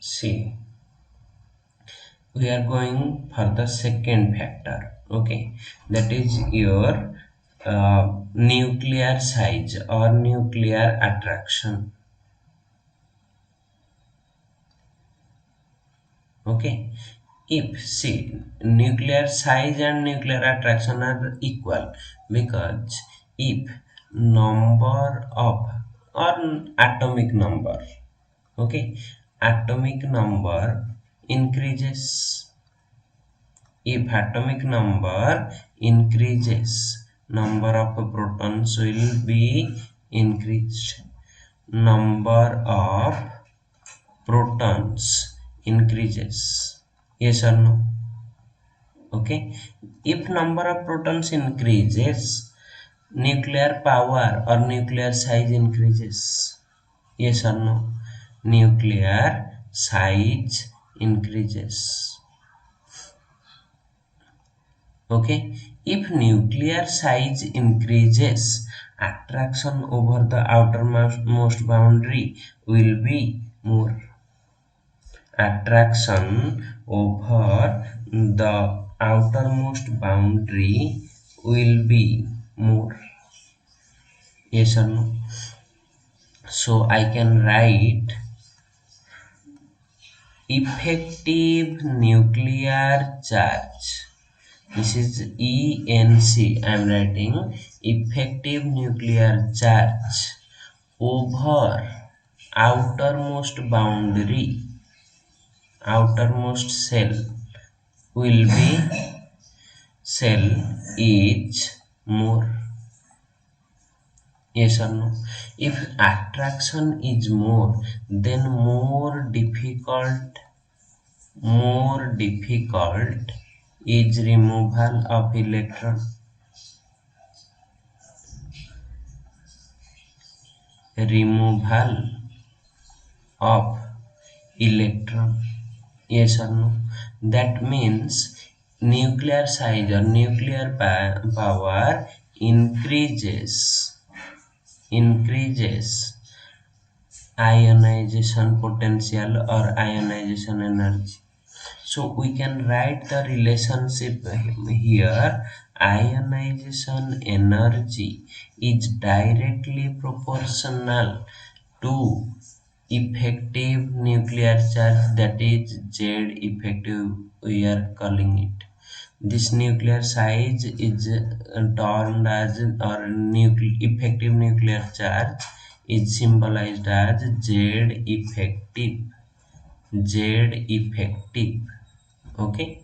see, we are going for the second factor. Okay, that is your nuclear size or nuclear attraction. Okay, if see, nuclear size and nuclear attraction are equal, because if number of or atomic number, okay, atomic number increases, if atomic number increases, number of protons will be increased, number of protons increases, yes or no? Okay, if number of protons increases, nuclear power or nuclear size increases, yes or no? Nuclear size increases. Okay, if nuclear size increases, attraction over the outermost boundary will be more. Attraction over the outermost boundary will be more, yes or no? So I can write effective nuclear charge. This is ENC. I am writing effective nuclear charge over outermost cell will be, cell is more, yes or no? If attraction is more, then more difficult is removal of electron. Removal of electron, yes or no? That means nuclear size or nuclear power increases ionization potential or ionization energy. So we can write the relationship here. Ionization energy is directly proportional to effective nuclear charge, that is Z effective we are calling it. This nuclear size is termed as, or effective nuclear charge is symbolized as Z effective. Z effective, okay,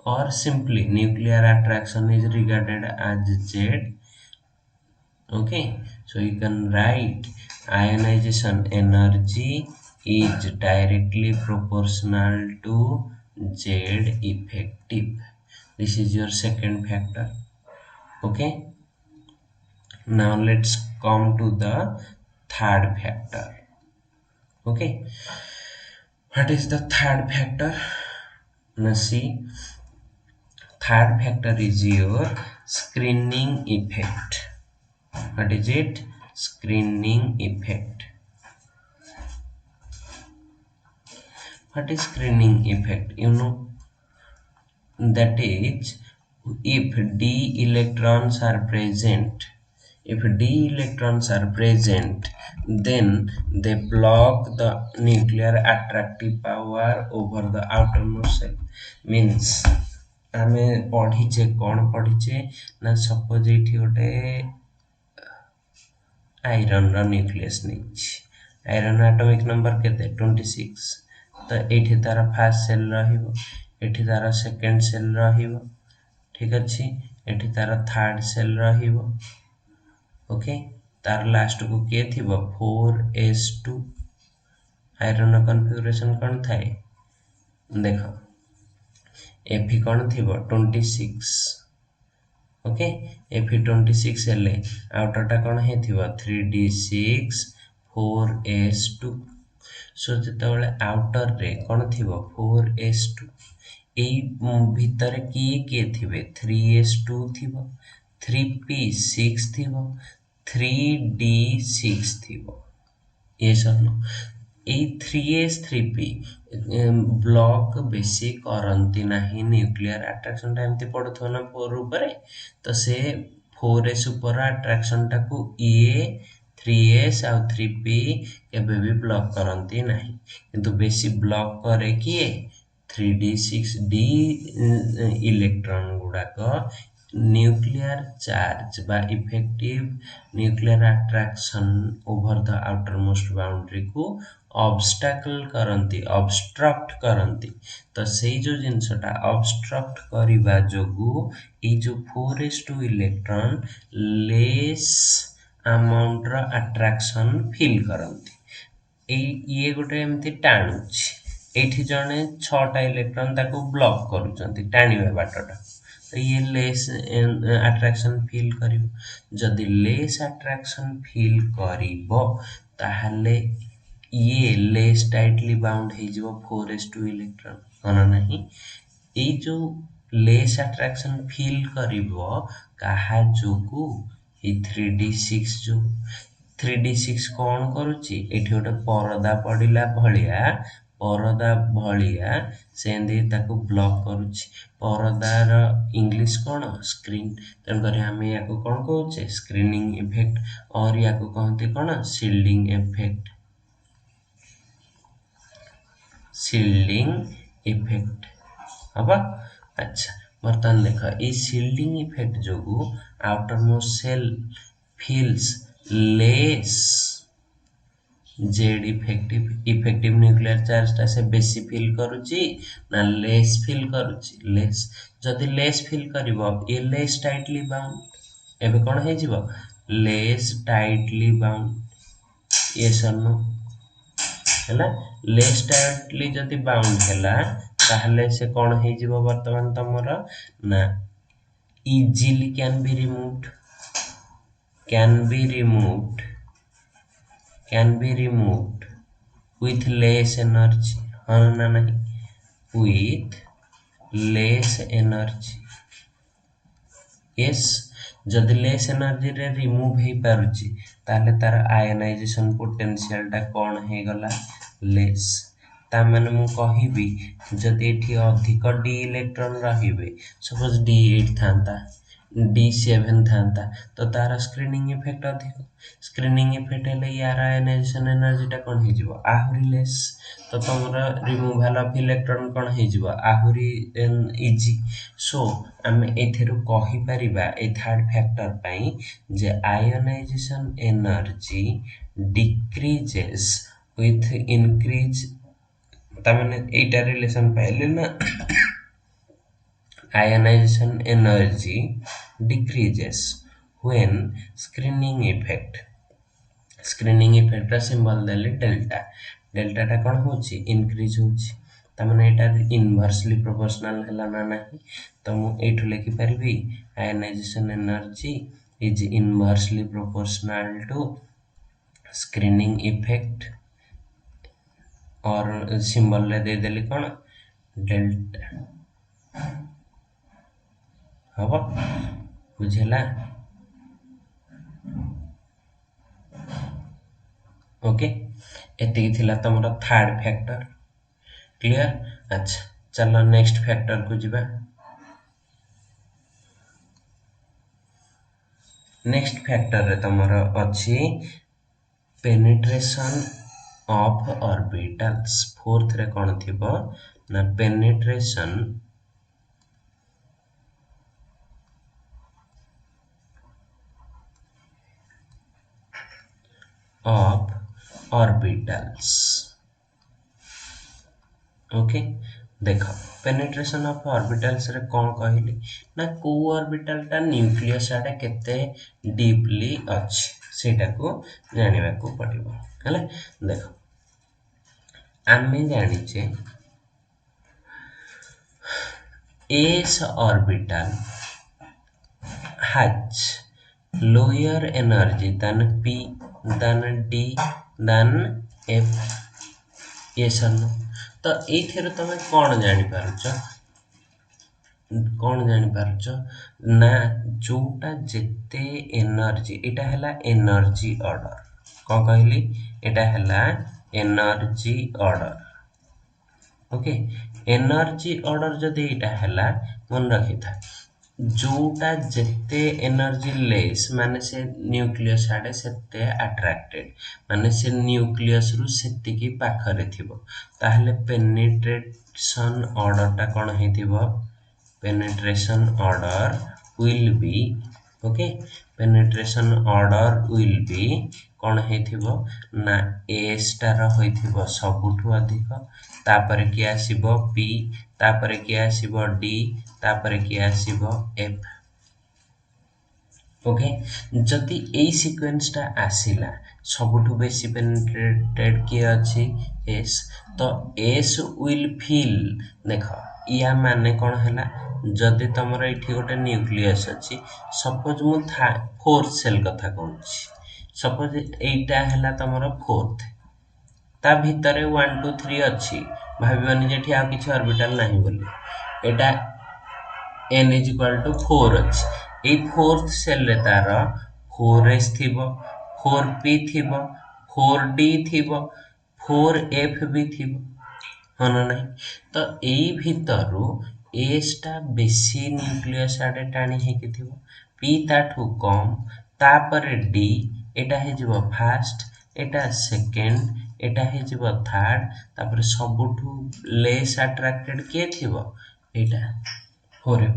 or simply nuclear attraction is regarded as Z. Okay, so you can write ionization energy is directly proportional to Z effective. This is your second factor. Okay, now let's come to the third factor. Okay, what is the third factor? Now see, third factor is your screening effect. What is it? Screening effect. What is screening effect? You know, that is, if d electrons are present, then they block the nuclear attractive power over the outermost cell. Means ଆମେ ପଢିଛେ କଣ ପଢିଛେ ନା suppose ଏଇଠି ଗୋଟେ iron ର nucleus ନେଇଛି, iron atomic number केते 26, तो एठी तार फर्स्ट सेल रहिबो, एठी तार सेकंड सेल रहिबो, ठीक अछि, एठी तार थर्ड सेल रहिबो, ओके, तार लास्ट को के थिबो 4s2, आयरन ର कॉन्फ़िगरेशन कोन थाए देखो, Fe कोन थिबो 26, ओके, Fe26 हेले आउटरटा कोन हे थिबो 3d6 4s2, सो जेतेबेले आउटर रे कोन थिबो 4s2, एई भितरे किए थिबे 3s2 थिबो, 3p6 थिबो, 3d6 थिबो, ये सब এই 3s 3p ବ୍ଲକ୍ ବେଶୀ କରନ୍ତି ନାହିଁ ନ୍ୟୁକ୍ଲିୟର ଆଟ୍ରାକ୍ସନଟା ଏମିତି ପଡ଼ୁଥିବ ନା 4 ଉପରେ ତ ସେ 4s ଉପର ଆଟ୍ରାକ୍ସନଟାକୁ ଇଏ 3s ଆଉ 3p କେବେ ବି ବ୍ଲକ୍ କରନ୍ତି ନାହିଁ କିନ୍ତୁ ବେଶୀ ବ୍ଲକ୍ କରେ କିଏ 3d6d ଇଲେକ୍ଟ୍ରନ୍ ଗୁଡ଼ାକ न्यूक्लियर चार्ज बा effective nuclear attraction over the outermost boundary को ऑब्स्टैकल करंती ऑब्स्ट्रक्ट करंती तो सेई जो जिनसटा ऑब्स्ट्रक्ट करिबा जोगु ए जो 4s2 इलेक्ट्रॉन लेस अमाउंट रो अट्रैक्शन फील करंती ये गोटे एमती टाणुछि एठी जणे 6टा इलेक्ट्रॉन ताको ब्लॉक करूचंती टाणीबा बाटटा तो ये लेस अट्रैक्शन फील करिवो जदि लेस अट्रैक्शन फील करिवो ताहले ये लेस टाइटली बाउंड हे जिवो 4s2 इलेक्ट्रॉन कोन नाही ए जो लेस अट्रैक्शन फील करिवो काहा जोगु ए 3d6 जो 3d6 कोन करूची एठी गोटे परदा पडिला भलिया परदा भलिया सेंदी ताको ब्लॉक करूची परदार इंग्लिश कोन स्क्रीन तन करे हमें याको कोन कहूचे स्क्रीनिंग इफेक्ट और याको कहते कोन शील्डिंग इफेक्ट शील्डिंग इफेक्ट हबा अच्छा बर्तन देखा ए शील्डिंग इफेक्ट जोगु outer most shell feels less Z effective nuclear charge टा से बेसी फील करूची ना लेस फील करूची लेस जदि लेस फील करिवो ये लेस टाइटली बाउंड एबे कोन हे जिवो लेस टाइटली बाउंड ये सनो हैला लेस टाइटली जदि बाउंड हैला ताहले से कोन हे जिवो वर्तमान तमरा ना easily can be removed with less energy हाँ ना नहीं with less energy yes जदि लेस एनर्जी रे रिमूव हे पारुची ताले तार आयनाइजेशन पोटेंशियल टा कोन हे गला लेस ता माने मु कहिबी जदि एठी अधिक डी इलेक्ट्रॉन रहिबे सपोज d8 थांता d7 थांता तो तार स्क्रीनिंग इफेक्ट अधिक स्क्रीनिंग इफेक्ट हेले यार आयनाइजेशन एनर्जी टा कोन हे जिवो आहुरी लेस तो तमरा रिमूवल ऑफ इलेक्ट्रॉन कोन हे जिवो आहुरी इजी सो आमे एथेरु कहि परिबा ए थर्ड फैक्टर पई जे ionization energy decreases with increase तमने एटा रिलेशन पाइले ना ionization energy decreases when screening effect का सिंबल देले डेल्टा डेल्टा टा कोन होची इंक्रीज होची त माने एटा इनवर्सली प्रोपोर्शनल हला ना नाही त मु एठु लेखि परबी ionisation energy is inversely proportional to screening effect और सिंबल ले दे देले कोन डेल्टा हबो बुझेला ओके एतिकी थिला तमरा थर्ड फैक्टर क्लियर अच्छा चलो नेक्स्ट फैक्टर को जिबा नेक्स्ट फैक्टर रे तमरा अछि पेनिट्रेशन ऑफ ऑर्बिटल्स फोर्थ रे कोन थिबो ना पेनिट्रेशन of orbitals ओके देखो पेनिट्रेशन ऑफ ऑर्बिटल्स रे कोन कहली ना को ऑर्बिटल टा न्यूक्लियस आडे केते डीपली अछि सेटा को जानिबा को पड़िबो हले देखो आमे जानि छे s orbital has lower energy than p than d than f yes or no तो एथेर तमे कोन जानि पारुछ ना जोटा जेते एनर्जी एटा हला एनर्जी ऑर्डर को कहली एटा हला energy order. Okay, energy order जदि एटा हैला मन रखि था जोटा जेते एनर्जी लेस माने से न्यूक्लियस आडे सेते अट्रैक्टेड माने से न्यूक्लियस रु सेतिकी पाखरे थिबो ताहले पेनिट्रेशन ऑर्डर टा कोन हेतिबो penetration order will be okay penetration order will be कौन हेथिबो ना ए स्टार होइथिबो सबुठु अधिक तापर कि आसीबो पी तापर कि आसीबो डी तापर कि आसीबो एफ। ओके, जदि एई सीक्वेंस टा आसीला सबुठु बेसी पेनिट्रेटेड कि अछि एस तो एस विल फिल देखो या माने कौन हैला जदि तमर एठी गोटे न्यूक्लियस अछि सपोज मु फोर्थ सेल कथा कहूछि सपोज एटा हैला तमर फोर्थ ता भितरे 1 2 3 अछि भाबिबनी जेठी आ किछ ऑर्बिटल नाही बोली एटा n is equal to 4 अछि ए फोर्थ सेल रे तार 4s थिबो 4p थिबो 4d थिबो 4f भी थिबो हन नाही तो एई भितरु एस टा बेसी न्यूक्लियस आडे टाणी हेकि थिबो पी ताठू कम तापर डी एटा हे जिवो फर्स्ट एटा सेकंड एटा हे जिवो थर्ड तापर सबुठू लेस अट्रैक्टेड के थिबो एटा 4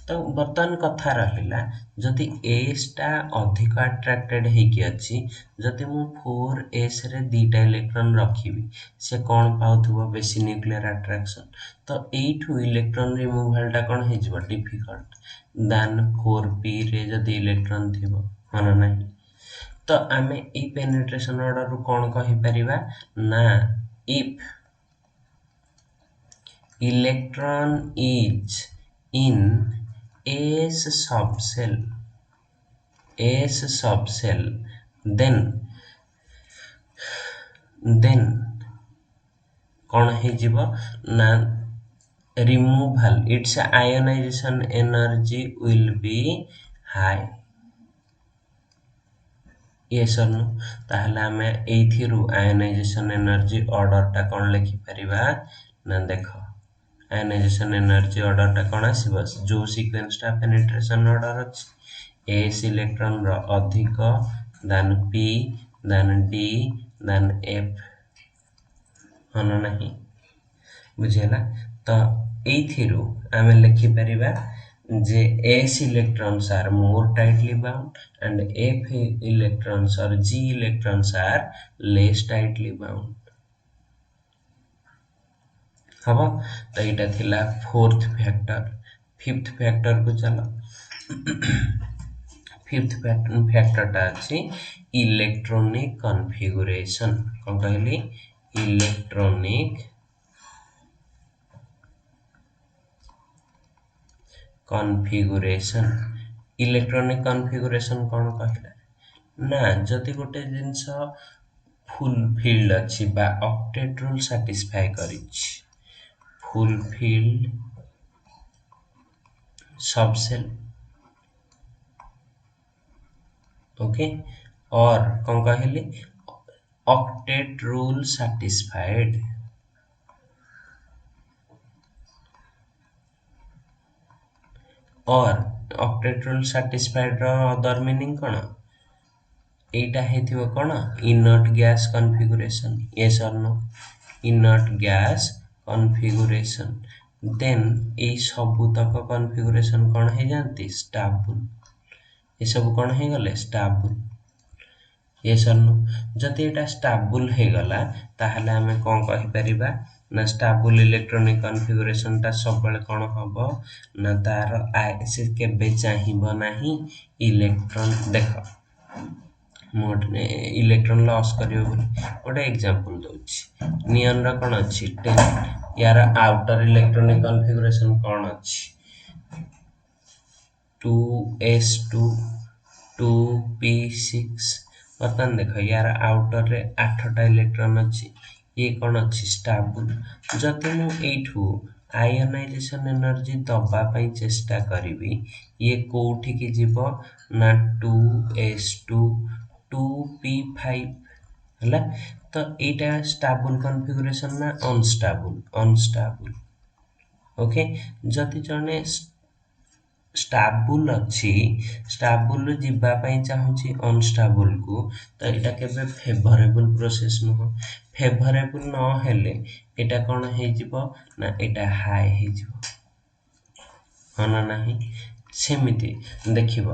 तो बर्तन कथा रहिला जदि एस टा अधिक अट्रैक्टेड हेकि अछि जदि मु 4s रे दीटा इलेक्ट्रॉन रखिबी से कोन पाउथबो बेसी न्यूक्लियर अट्रैक्शन तो 8 इलेक्ट्रॉन रिमूवल टा कोन हे जिवो डिफिकल्ट देन 4p रे जदि इलेक्ट्रॉन थिबो मन नाही तो आमे ई पेनिट्रेशन ऑर्डर रु कोन कहि परिबा ना if electron is in S subcell then कौन हे जिवो ना removal its ionization energy will be high yes or no ताहले हमें एथिरु आयोनाइजेशन एनर्जी ऑर्डर टा कोन लिखि परिबा ना देखो आयोनाइजेशन एनर्जी ऑर्डर टा कोन आसीबो जो सीक्वेंस टा पेनिट्रेशन ऑर्डर अछि एस इलेक्ट्रॉन रो अधिक than P than D than F हन नाही बुझेला तो एथिरु आमे लिखि परिबा जे s electrons are more tightly bound and f electrons or g electrons are less tightly bound हबो तो एटा थिला फोर्थ फैक्टर फिफ्थ फैक्टर को चलो फिफ्थ फैक्टर टा अछि इलेक्ट्रॉनिक कॉन्फ़िगरेशन कोन कहली इलेक्ट्रॉनिक कॉन्फ़िगरेशन इलेक्ट्रॉनिक कॉन्फ़िगरेशन कोन कहला ना जति गोटे जिंस फुलफिल्ड अछि बा ऑक्टेट रूल सैटिस्फाई करिछि फुलफिल्ड सबसेल ओके और कोन कहली ऑक्टेट रूल सैटिस्फाइड और ऑक्टेट रूल सैटिस्फाइड रो अदर मीनिंग कोन एटा हेथिबो कोन इनर्ट गैस कॉन्फ़िगरेशन यस और no inert gas configuration then ए सबु तक कॉन्फ़िगरेशन कोन हे जानती स्टेबल ए सब कोन हे गले स्टेबल यस और नो जति एटा स्टेबल हे गला ताहले हमें कोन कहि परिबा ना स्टेबल इलेक्ट्रॉनिक कॉन्फ़िगरेशन ता सब बेले कोन हबो ना तार से केबे चाहिबो नाही इलेक्ट्रॉन देखो मोड ने इलेक्ट्रॉन लॉस करियो बोली गोटे एग्जांपल दोछि नियन रा कोन अछि 10 यार आउटर इलेक्ट्रॉनिक कॉन्फ़िगरेशन कोन अछि 2s2 2p6 बर्तन देखो यार आउटर रे 8 टा इलेक्ट्रॉन अछि ये कोन अछि स्टेबल जति मु एठू आयोनाइजेशन एनर्जी दबा पई चेष्टा करिवि ये कोठी के जीवो ना 2s2 2p5 है। तो एटा स्टेबल कॉन्फ़िगरेशन ना अनस्टेबल। ओके, जदि जने स्टेबल अच्छी स्टेबल जीवा चाहूँगी अनस्टेबल को, तो यहाँ केबे फेवरेबल प्रोसेस नुह। फेवरेबल न हेले एटा कौन हो ना एटा हाई हो, हाँ ना नहीं सेमिति देखिबो।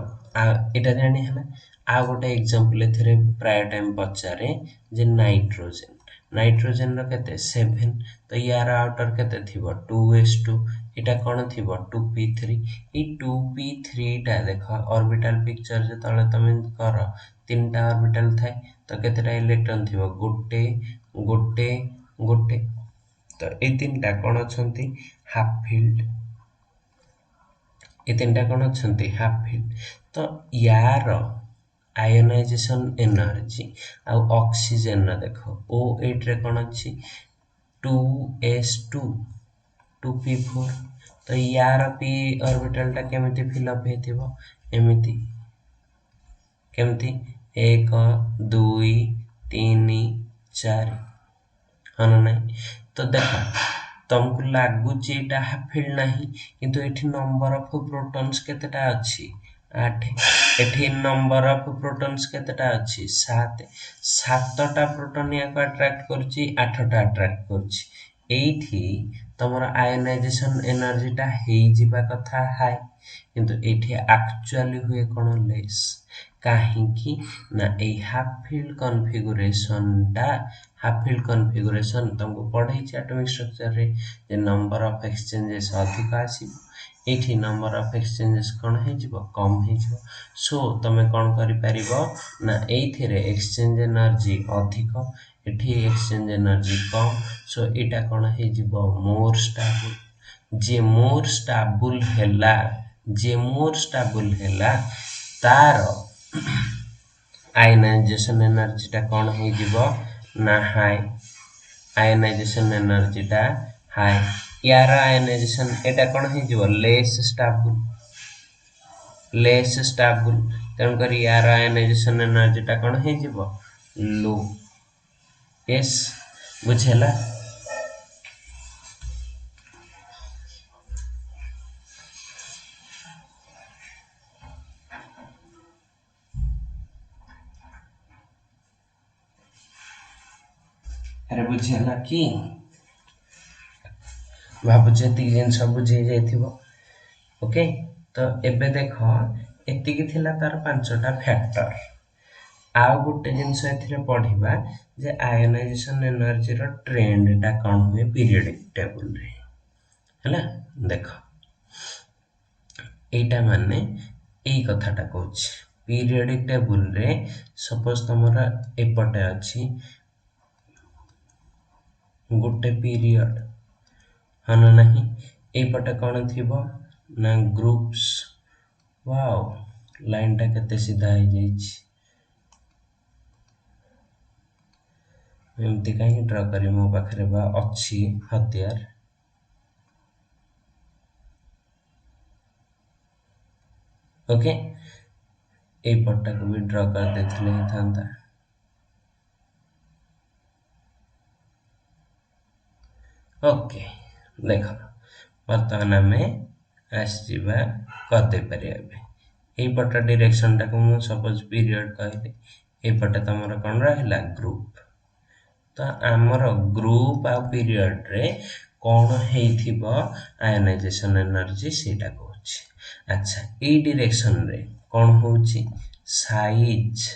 एटा जानी है आ गोटे एग्जांपल एथिरे प्राय टाइम पचारे जे नाइट्रोजन रो केते 7, तो यार आउटर केते थिबो 2s2, एटा कोन थिबो 2p3। ई 2p3 टा देखो ऑर्बिटल पिक्चर जे तळे तमे कर तीनटा ऑर्बिटल थाए, तो केतेटा इलेक्ट्रॉन थिबो गोटे गोटे गोटे, तो ए तीनटा कोन अछंती हाफ फील्ड, ये तीनटा कौन अच्छे हाफ फील्ड। तो यार आयोनाइजेशन एनर्जी आउ ऑक्सीजन देख O8 रे कौन अच्छी 2s2 2p4, तो यार p ऑर्बिटल टा केमिति फिलअप हेतिबो एमिति केमिति 1 2 3 4, हाँ ना नहीं। तो देखो तुमको लगुच एटा हाफ फील्ड नहीं, किंतु एठी नंबर ऑफ प्रोटॉन्स केतेटा अछि 8, एठी नंबर ऑफ प्रोटॉन्स केतेटा अछि 7, 7टा प्रोटॉन या को अट्रैक्ट करछि 8टा अट्रैक्ट करछि। एठी तमरा आयोनाइजेशन एनर्जी टा हेई जिबा कथा हाई, किंतु एठी एक्चुअली हुए कोन लेस, काहेकि ना ए हाफ फील्ड कॉन्फ़िगरेशन तुमको पढ़ाई एटॉमिक स्ट्रक्चर रे जे नंबर ऑफ एक्सचेंजेस अधिक आसीबो, एठी नंबर ऑफ एक्सचेंजेस कोन हे जिवो कम हे जिवो। सो तमे कोन करि परिबो ना एथिरे एक्सचेंज एनर्जी अधिक, एठी एक्सचेंज एनर्जी कम, सो एटा कोन हे जिवो मोर स्टेबल। जे मोर स्टेबल हेला तार आयोनाइजेशन एनर्जी टा कौन हो जिवो ना हाई, आयोनाइजेशन एनर्जी टा हाई। यार आयोनाइजेशन एटा कौन हो जिवो लेस स्टेबल, तेणु करी यार आयोनाइजेशन एनर्जी टा कौन हो जिवो लो। यस बुझेला। अरे बुझेला कि भाବୁचे एतिक जिनस बुझे जाइथिबो। ओके, तो एबे देख एतिकी थिला तार 5टा फैक्टर। आउ गोटे जिनस एथिरे पढ़िबा जे आयोनाइजेशन एनर्जी रो ट्रेंड टा कोन हुए पीरियोडिक टेबल रे, हैला देख एटा माने एई कथाटा कहूछ पीरियोडिक टेबल रे सपोज तमरा एपटे अछि गोटे पीरियड, हाँ ना नहीं, एपटे कौन थिबो ना ग्रुप्स। वाओ लाइन टा केते सीधा हो जाइछि, एमती कहीं ड्रा करी मो पाखरे बा अच्छी हथियार। ओके, ए पट्टा को भी ड्रा कर देथिले ही थांता। ओके देखो वर्तमान आमे आसीबा करदे पारे एबे ए पट्टा डायरेक्शन टा को मु सपोज पीरियड कहले, ए पट्टा तमरा कोन रहला ग्रुप। तो आमर ग्रुप आ पीरियड रे कौन हेइथिबो आयोनाइजेशन एनर्जी सेटा कहूछि। अच्छा ए डायरेक्शन रे कौन होउछि size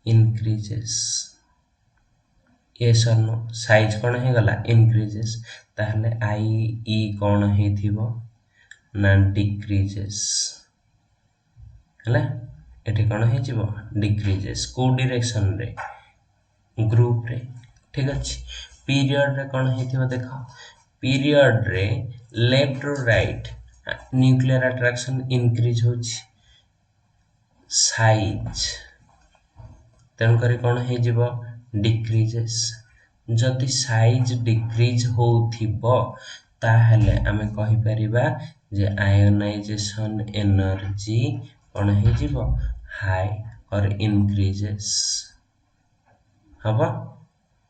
increases, yes or no size कौन हे गला इंक्रीजेस, ताहले आई ई कौन हेइथिबो ना डिक्रीजेस, हैला एठी कौन हे जिवो डिक्रीजेस को डायरेक्शन रे ग्रुप रे, ठीक अछि। पीरियड रे कौन हेइथिबो देखो पीरियड रे लेफ्ट रो राइट न्यूक्लियर अट्रैक्शन इंक्रीज होछि, साइज तेणु करी कौन हे जिवो डिक्रीजेस। जदि साइज डिक्रीज होउथिबो ताहले आमे कहि परिबा जे आयोनाइजेशन एनर्जी कौन हे जिवो हाई और इंक्रीजेस, हवा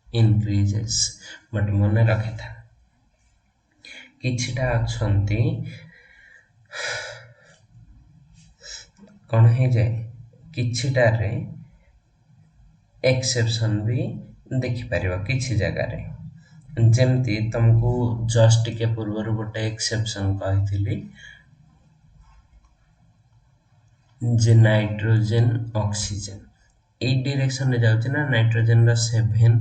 इनक्रीजेस। बट मन रखि था किछिटा अछंती कौन है जाए किछिटारे एक्सेप्शन भी देखि परिबा किछि जगह रे जेमती तुमको जस्ट के पूर्व गोटे एक्सेप्शन कही जे नाइट्रोजेन ऑक्सीजन ए डायरेक्शन रे जाउछि ना नाइट्रोजेन रा 7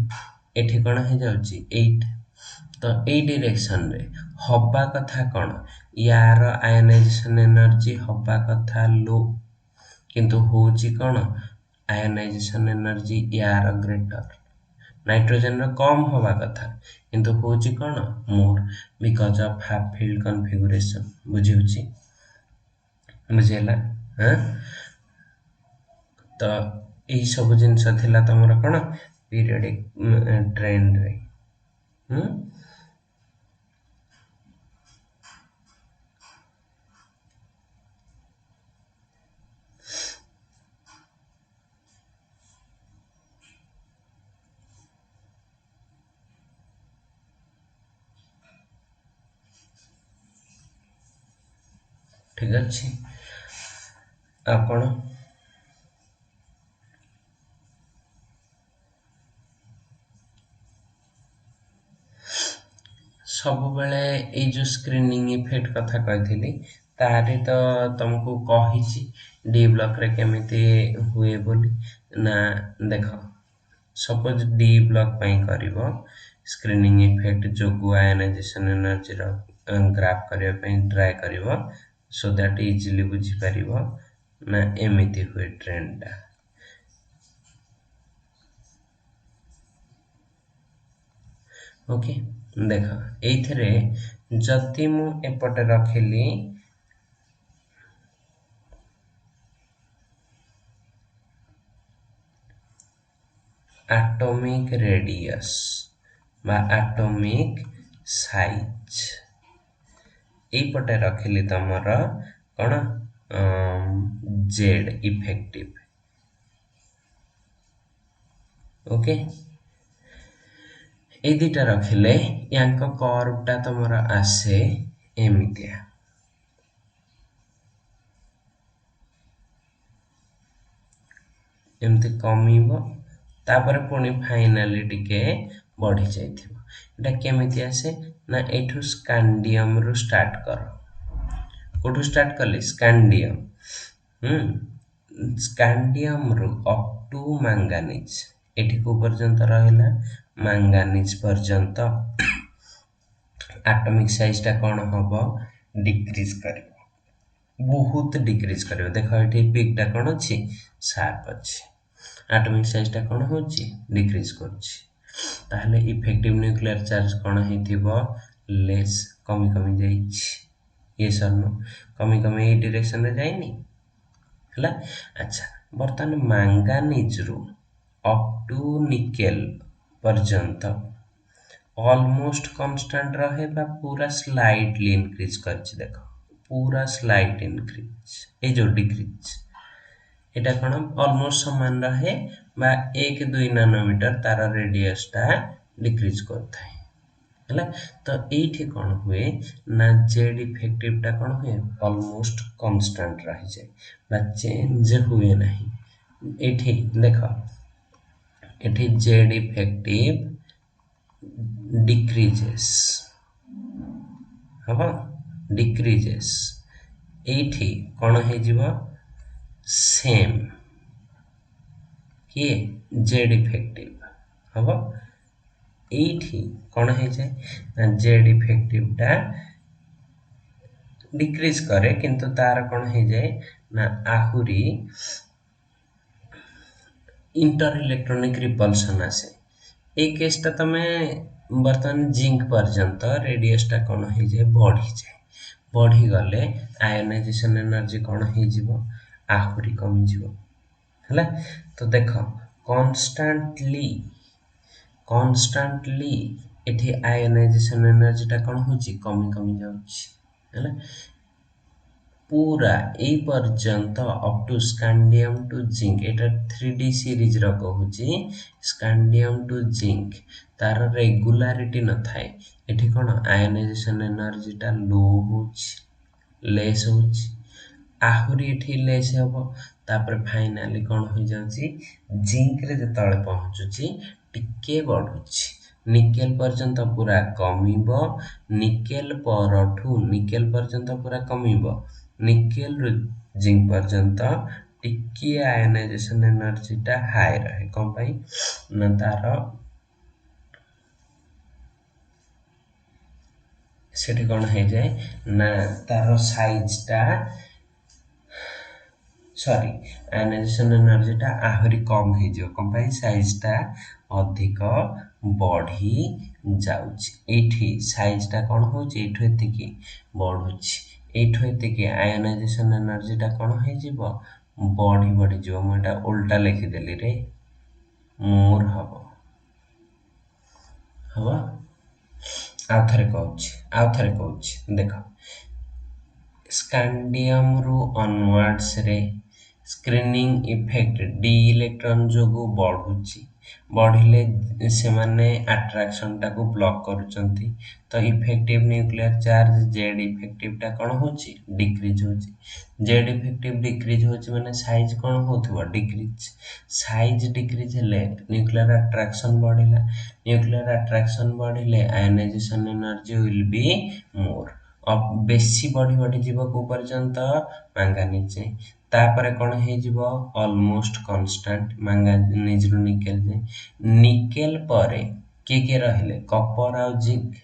एठी कोन हे जाउछि 8 तो ए डायरेक्शन रे हवा कथा कोन यार आयोनाइजेशन एनर्जी हवा कथा लो किंतु होछि कोन आयोनाइजेशन एनर्जी यार ग्रेटर नाइट्रोजन रा कम हवा कथा किंतु होछि कोन more because of half filled configuration बुझिउछि बुझेला हां तो यही सब जिनस थिला तमरा कोन पीरियडिक ट्रेंड रे ठीक अच्छे आपण सब बेले ए जो स्क्रीनिंग इफेक्ट कथा कहथिली तारे तो तुमको कहिछि डी ब्लॉक रे केमिति हुए बोली ना देखो सपोज डी ब्लॉक पई करिवो स्क्रीनिंग इफेक्ट जो आयोनाइजेशन एनर्जी रो ग्राफ करिया पई ट्राई करिवो सो दैट इजीली बुझी परिवो ना एमिति हुए ट्रेंड टा ओके देख एइथरे जति मु एपटे रखिली एटॉमिक रेडियस बा एटॉमिक साइज एपटे रखिली तमर कोन जेड इफेक्टिव ओके ए दिटा रखिले यांक कर्वटा तमरा आसे एमितिया एमती कमीबो तापर पुणी फाइनली टिके बढ़ी जाइथिबो एटा केमिति आसे ना एठु स्कैंडियम रु स्टार्ट करो कोठु स्टार्ट करली स्कैंडियम स्कैंडियम रु अप टू मैंगानीज एठी को पर्यंत रहला मैंगानीज पर्यंत एटॉमिक साइज टा कोन हबो डिक्रीज करिवो बहुत डिक्रीज करिवो देखो एठी पिक टा कोन अछि शार्प अछि एटॉमिक साइज टा कोन होछि डिक्रीज करछि ताहले इफेक्टिव न्यूक्लियर चार्ज कोन हेतिबो लेस कमी कमी जाइछि ये सरनो कमी कमी ए डायरेक्शन रे जाइनी हला अच्छा बर्तन मैंगानीज रु अप टू निकेल पर्यंत ऑलमोस्ट कांस्टेंट रहे बा पूरा स्लाइटली इंक्रीज करछि देखो पूरा स्लाइट इंक्रीज ए जो डिक्रीज एटा कोन ऑलमोस्ट समान रहे बा 1-2 नैनोमीटर तार रेडियस टा डिक्रीज करथाय हला तो एठी कोन हुए ना जेड इफेक्टिव टा कोन हुए ऑलमोस्ट कांस्टेंट रहि जाय बा चेंज हुए नहीं एठी देखो एठी जेड इफेक्टिव decreases हबा decreases एठी कोन हे जीवा सेम के जेड इफेक्टिव हबा एठी कोन हे जाय जेड इफेक्टिव टा डिक्रीज करे किंतु तार कोन हे जाय ना आहुरी इंटर इलेक्ट्रॉनिक रिपल्सन आसे ए केस टा तमे बर्तन जिंक पर्यंत रेडियस टा कोन हे जे बढ़ी गले आयोनाइजेशन एनर्जी कोन हे जीवो आहुरी कमी जीवो हला तो देखो कांस्टेंटली एठी आयोनाइजेशन एनर्जी टा कोन होची कमी कमी जाउची हला पूरा ए पर्यंत up to scandium to zinc एटा 3D सीरीज रो कहूची स्कांडियम टू जिंक तार रेगुलारिटी न थाए एठी कोन आयनाइजेशन एनर्जी टा लो होची लेस होची आहुरी एठी लेस हबो तापर फाइनली कोन हो जाउची जिंक रे जतळे पहुंचुची टिके बढ़ुची निकेल पर्यंत पूरा कमिबो निकेल परठू निकेल पर्यंत पूरा कमिबो निकेल रु जिंक पर्यंत टिके आयनाइजेशन एनर्जी टा हाई रहे कोन पई न तार सेठी कोन हे जाय ना तार साइज टा सॉरी आयनाइजेशन एनर्जी टा आहुरी कम हे जो कम पई साइज टा अधिक बढ़ी जाउची एठी साइज टा कोन होची एठो एतिकी बढ़ुची एठो एतिकी आयनाइजेशन एनर्जी टा कोन हे जिवो बढ़ी बढ़ी जिवो म एटा उल्टा लिखि देली रे मोर हबो आउ थरे कहूची देखो स्कांडियम रु ऑनवर्ड्स रे स्क्रीनिंग इफेक्ट डी इलेक्ट्रॉन जोगु बढ़ुची बढ़िले से माने अट्रैक्शन टा को ब्लॉक करूचंती तो effective nuclear charge Z effective टा कोन होची डिक्रीज होची जेड इफेक्टिव डिक्रीज होची माने साइज कोन होथबो डिक्रीज साइज डिक्रीज हेले न्यूक्लियर अट्रैक्शन बढ़िला न्यूक्लियर अट्रैक्शन बढ़िले ionization energy will be more अब बेसी बढ़ी बढ़ी जीव को पर्यंत मैंगानीज तापरे कोन हे जीव ऑलमोस्ट कांस्टेंट मैंगानीज रु निकेल जे निकेल परे के रहले कॉपर आ जिंक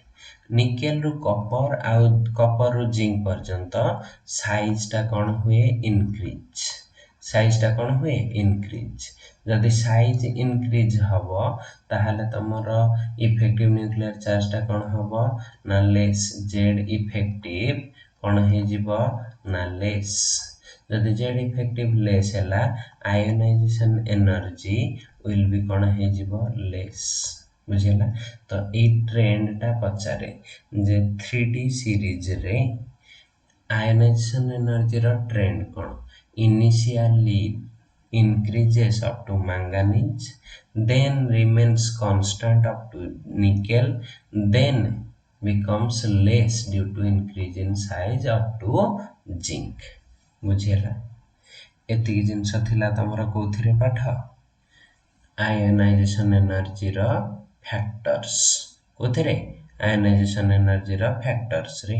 निकेल रु कॉपर रु जिंक पर्यंत साइज टा कोन हुए इंक्रीज साइज टा कोन हुए इंक्रीज जदि साइज इंक्रीज हबो ताहले तमरो इफेक्टिव न्यूक्लियर चार्ज टा कोन हबो ना लेस जेड इफेक्टिव कोन हे जिवो ना लेस जदि जेड इफेक्टिव लेस हैला आयोनाइजेशन एनर्जी विल बी कोन हे जिवो लेस बुझिला तो ए ट्रेंड टा पचारे जे 3D सीरीज रे आयोनाइजेशन एनर्जी रो ट्रेंड कोन initially increases up to manganese then remains constant up to nickel then becomes less due to increase in size up to zinc बुझिला एतिकी जिंस थिला तमरा कोथिरे पाठ आयोनाइजेशन एनर्जी रो फैक्टर्स कोथिरे आयोनाइजेशन एनर्जी रो factors रे